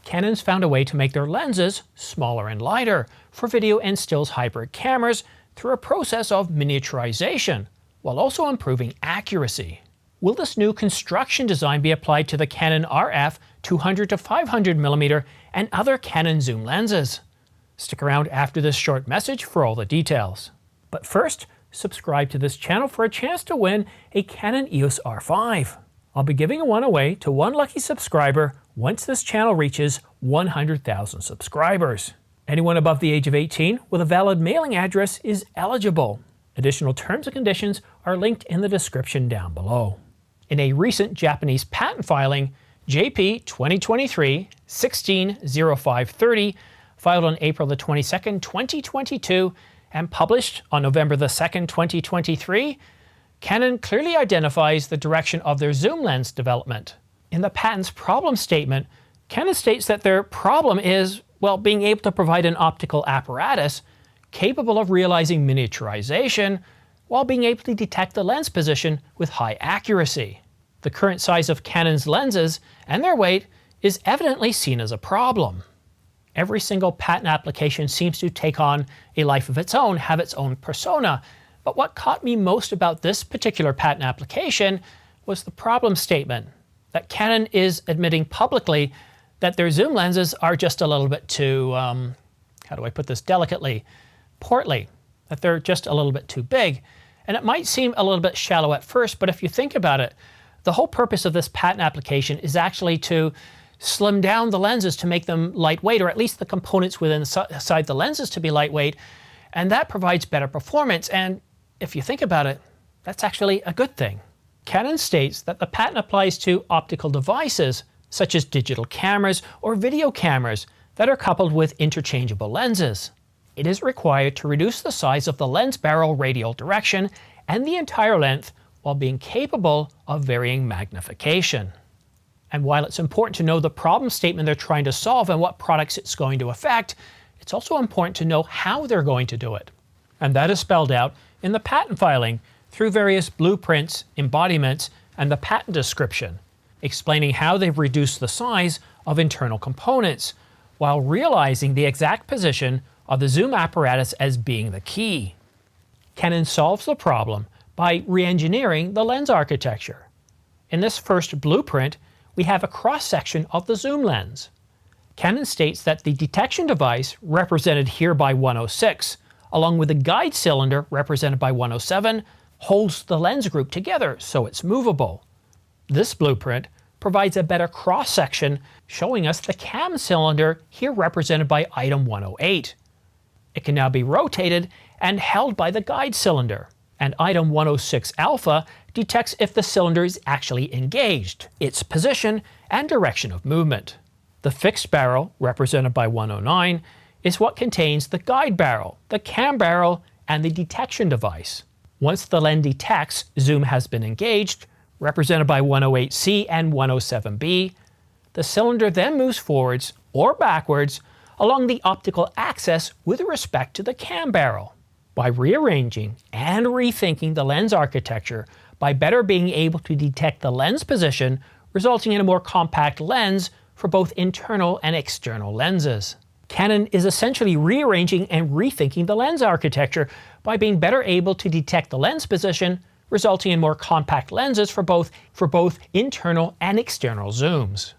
Canon's found a way to make their lenses smaller and lighter for video and stills hybrid cameras through a process of miniaturization, while also improving accuracy. Will this new construction design be applied to the Canon RF 200 to 500mm and other Canon zoom lenses? Stick around after this short message for all the details. But first, subscribe to this channel for a chance to win a Canon EOS R5. I'll be giving one away to one lucky subscriber once this channel reaches 100,000 subscribers. Anyone above the age of 18 with a valid mailing address is eligible. Additional terms and conditions are linked in the description down below. In a recent Japanese patent filing, JP 2023-160530, filed on April the 22nd, 2022, and published on November the 2nd, 2023, Canon clearly identifies the direction of their zoom lens development. In the patent's problem statement, Canon states that their problem is, well, being able to provide an optical apparatus capable of realizing miniaturization while being able to detect the lens position with high accuracy. The current size of Canon's lenses and their weight is evidently seen as a problem. Every single patent application seems to take on a life of its own, have its own persona, but what caught me most about this particular patent application was the problem statement, that Canon is admitting publicly that their zoom lenses are just a little bit too, how do I put this delicately, portly, that they're just a little bit too big. And it might seem a little bit shallow at first, but if you think about it, the whole purpose of this patent application is actually to slim down the lenses to make them lightweight, or at least the components within inside the lenses to be lightweight, and that provides better performance. And if you think about it, that's actually a good thing. Canon states that the patent applies to optical devices such as digital cameras or video cameras that are coupled with interchangeable lenses. It is required to reduce the size of the lens barrel radial direction and the entire length while being capable of varying magnification. And while it's important to know the problem statement they're trying to solve and what products it's going to affect, it's also important to know how they're going to do it. And that is spelled out in the patent filing through various blueprints, embodiments, and the patent description, explaining how they've reduced the size of internal components while realizing the exact position of the zoom apparatus as being the key. Canon solves the problem by re-engineering the lens architecture. In this first blueprint, we have a cross-section of the zoom lens. Canon states that the detection device, represented here by 106, along with the guide cylinder, represented by 107, holds the lens group together so it's movable. This blueprint provides a better cross-section, showing us the cam cylinder, here represented by item 108. It can now be rotated and held by the guide cylinder, and item 106 alpha detects if the cylinder is actually engaged, its position and direction of movement. The fixed barrel, represented by 109, is what contains the guide barrel, the cam barrel, and the detection device. Once the lens detects zoom has been engaged, represented by 108C and 107B, the cylinder then moves forwards or backwards along the optical axis with respect to the cam barrel. By rearranging and rethinking the lens architecture, by better being able to detect the lens position, resulting in a more compact lens for both internal and external lenses. Canon is essentially rearranging and rethinking the lens architecture by being better able to detect the lens position, resulting in more compact lenses for both internal and external zooms.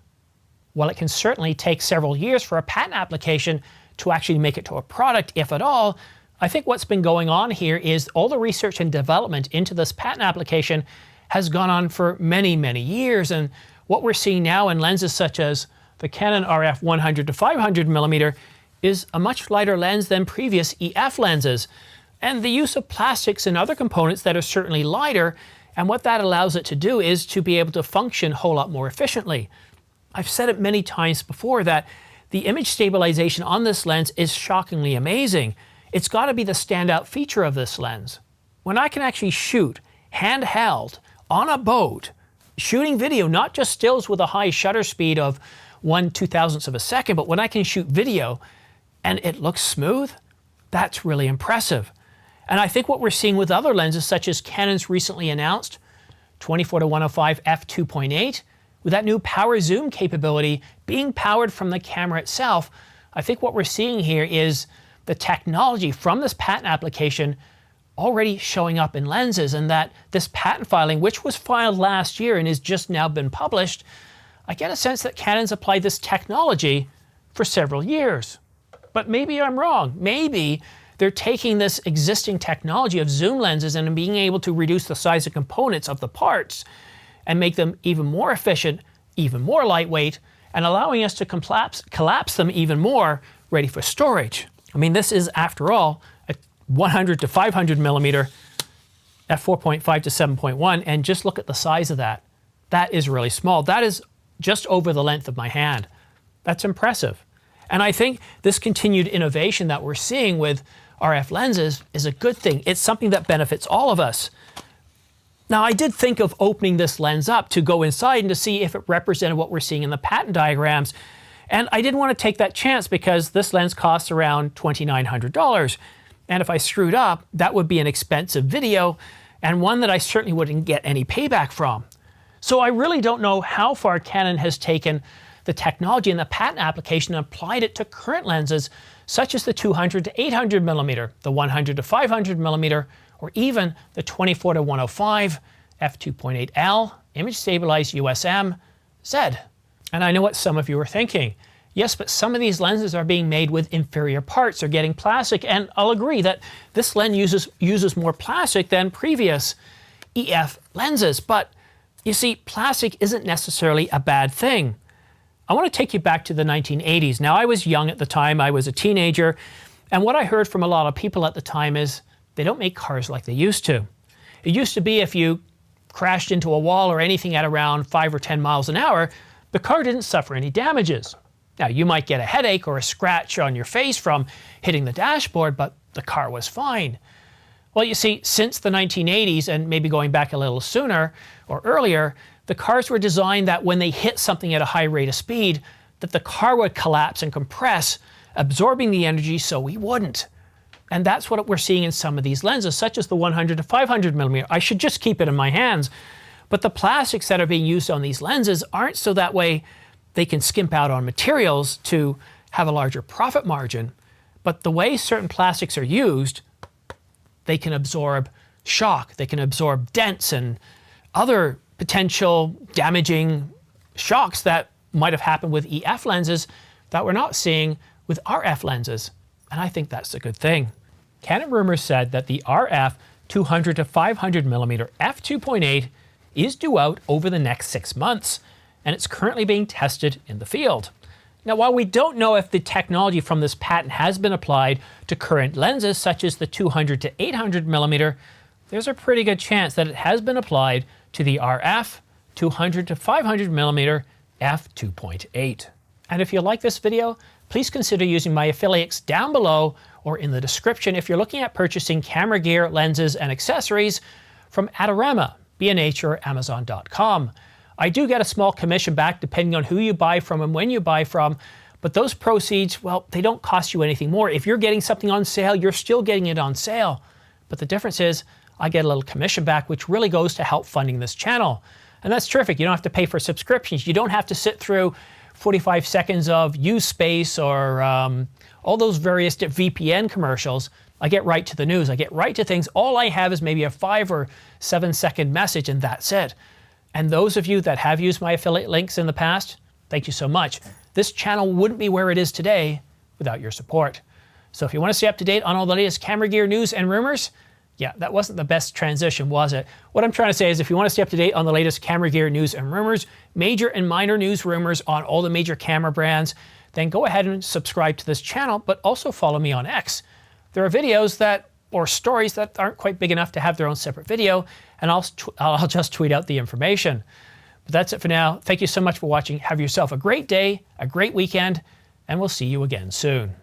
While it can certainly take several years for a patent application to actually make it to a product, if at all, I think what's been going on here is all the research and development into this patent application has gone on for many, many years, and what we're seeing now in lenses such as the Canon RF 100 to 500mm is a much lighter lens than previous EF lenses, and the use of plastics and other components that are certainly lighter, and what that allows it to do is to be able to function a whole lot more efficiently. I've said it many times before that the image stabilization on this lens is shockingly amazing. It's got to be the standout feature of this lens. When I can actually shoot handheld on a boat, shooting video, not just stills with a high shutter speed of 1/2000th of a second, but when I can shoot video and it looks smooth, that's really impressive. And I think what we're seeing with other lenses, such as Canon's recently announced 24-105 f2.8, With that new power zoom capability being powered from the camera itself, I think what we're seeing here is the technology from this patent application already showing up in lenses, and that this patent filing, which was filed last year and has just now been published, I get a sense that Canon's applied this technology for several years. But maybe I'm wrong. Maybe they're taking this existing technology of zoom lenses and being able to reduce the size of components of the parts and make them even more efficient, even more lightweight, and allowing us to collapse them even more, ready for storage. I mean, this is, after all, a 100 to 500 millimeter f4.5 to 7.1, and just look at the size of that. That is really small. That is just over the length of my hand. That's impressive. And I think this continued innovation that we're seeing with RF lenses is a good thing. It's something that benefits all of us. Now, I did think of opening this lens up to go inside and to see if it represented what we're seeing in the patent diagrams. And I didn't want to take that chance because this lens costs around $2,900. And if I screwed up, that would be an expensive video and one that I certainly wouldn't get any payback from. So I really don't know how far Canon has taken the technology in the patent application and applied it to current lenses, such as the 200 to 800 millimeter, the 100 to 500 millimeter, or even the 24 to 105 f2.8L image stabilized USM Z. And I know what some of you are thinking. Yes, but some of these lenses are being made with inferior parts. They're getting plastic, and I'll agree that this lens uses more plastic than previous EF lenses. But you see, plastic isn't necessarily a bad thing. I want to take you back to the 1980s. Now, I was young at the time. I was a teenager. And what I heard from a lot of people at the time is they don't make cars like they used to. It used to be if you crashed into a wall or anything at around 5 or 10 miles an hour, the car didn't suffer any damages. Now, you might get a headache or a scratch on your face from hitting the dashboard, but the car was fine. Well, you see, since the 1980s, and maybe going back a little sooner or earlier, the cars were designed that when they hit something at a high rate of speed, that the car would collapse and compress, absorbing the energy so we wouldn't. And that's what we're seeing in some of these lenses, such as the 100 to 500 millimeter. I should just keep it in my hands. But the plastics that are being used on these lenses aren't so that way they can skimp out on materials to have a larger profit margin. But the way certain plastics are used, they can absorb shock, they can absorb dents and other potential damaging shocks that might have happened with EF lenses that we're not seeing with RF lenses. And I think that's a good thing. Canon rumors said that the RF 200 to 500 millimeter f2.8 is due out over the next 6 months, and it's currently being tested in the field. Now, while we don't know if the technology from this patent has been applied to current lenses such as the 200 to 800 millimeter, there's a pretty good chance that it has been applied to the RF 200 to 500 millimeter f2.8. And if you like this video, please consider using my affiliates down below or in the description if you're looking at purchasing camera gear, lenses, and accessories from Adorama, B&H, or Amazon.com. I do get a small commission back depending on who you buy from and when you buy from, but those proceeds, well, they don't cost you anything more. If you're getting something on sale, you're still getting it on sale. But the difference is I get a little commission back, which really goes to help funding this channel. And that's terrific. You don't have to pay for subscriptions. You don't have to sit through 45 seconds of use space or all those various VPN commercials. I get right to the news. I get right to things. All I have is maybe a 5 or 7 second message, and that's it. And those of you that have used my affiliate links in the past, thank you so much. This channel wouldn't be where it is today without your support. So if you want to stay up to date on all the latest camera gear news and rumors, yeah, that wasn't the best transition, was it? What I'm trying to say is if you want to stay up to date on the latest camera gear news and rumors, major and minor news rumors on all the major camera brands, then go ahead and subscribe to this channel, but also follow me on X. There are videos or stories that aren't quite big enough to have their own separate video, and I'll just tweet out the information. But that's it for now. Thank you so much for watching. Have yourself a great day, a great weekend, and we'll see you again soon.